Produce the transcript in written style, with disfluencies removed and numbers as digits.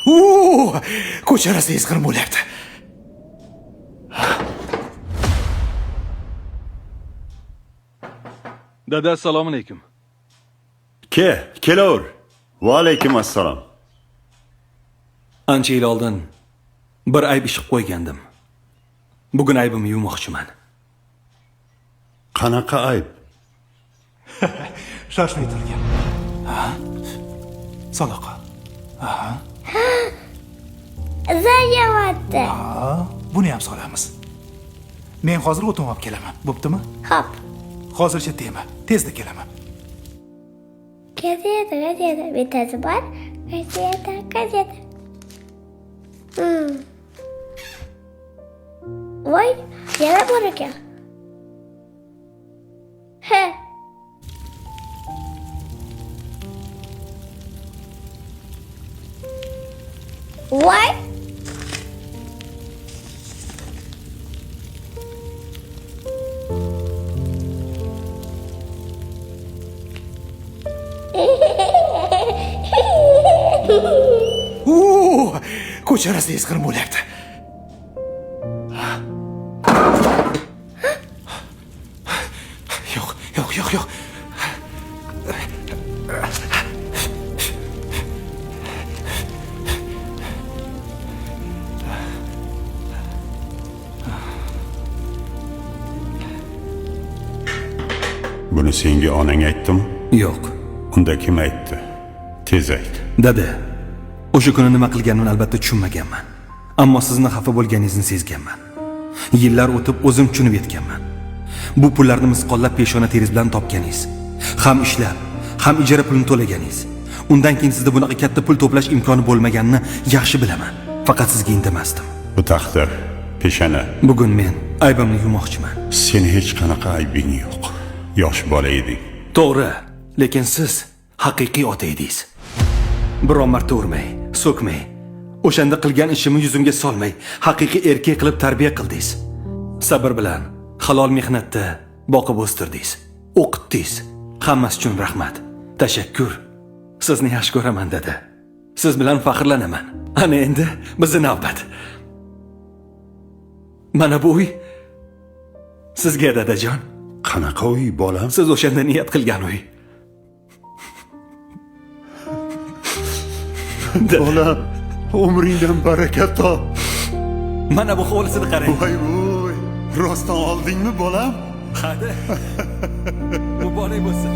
Ko'cha arasida esqirib bo'lyapti. Dada, assalomu alaykum. Kelaver. Va alaykum assalom. Ancha yil oldin bir ayb ish qilib qo'ygandim. Bugun aybimni yuvmoqchiman. Qanaqa ayb? Shoshmay turgin. Saloqa. Zaryapti. Buni ham solamiz. Men hozir o'tin olib kelaman. Bo'ptimi? Hop. Hozircha tegma. Tezda kelaman. Gazeta. Bittasi bor. Gazeta. Voy, yana bor ekan. Voy. Ko'cha arasida esqirib bo'lyapti. Yo'q. Buni senga onang aytdimi? Yo'q. Unda kim aytdi? Tez ayt. Dada, o'sha kuni nima qilganimni albatta tushunmaganman. Ammo sizni xafa bo'lganingizni sezganman. Yillar o'tib o'zim tushunib yetganman. Bu pullarni misqollab peshona teringiz bilan topganingiz, ham ishlab, ham ijara pulini to'laganingiz. Undan keyin sizda bunaqa katta pul to'plash imkoni bo'lmaganini yaxshi bilaman. Faqat sizga indamasdim. Bu taqdir, peshana. Bugun men aybimni yuvmoqchiman. Seni hech qanaqa aybing yo'q. Yosh bola eding. To'g'ri, lekin siz haqiqiy ota edingiz. Biron marta urmay, so'kmay, o'shanda qilgan ishimni yuzimga solmay, haqiqiy erkak qilib tarbiya qildingiz. Sabr bilan, halol mehnatda boqib o'stirdingiz, o'qitdingiz. Hammasi uchun rahmat. Tashakkur. Sizni yaxshi ko'raman, dada. Siz bilan faxrlanaman. Ana endi bizning navbat. Mana bu uy sizga, dadajon. Qanaqa uy, bolam? Siz o'shanda niyat qilgan uy. Bolam, umringdan baraka top. Mana bu hovlisini qarang. Voy. Rostdan oldingmi, bolam? Hadi. Muborak bo'lsin.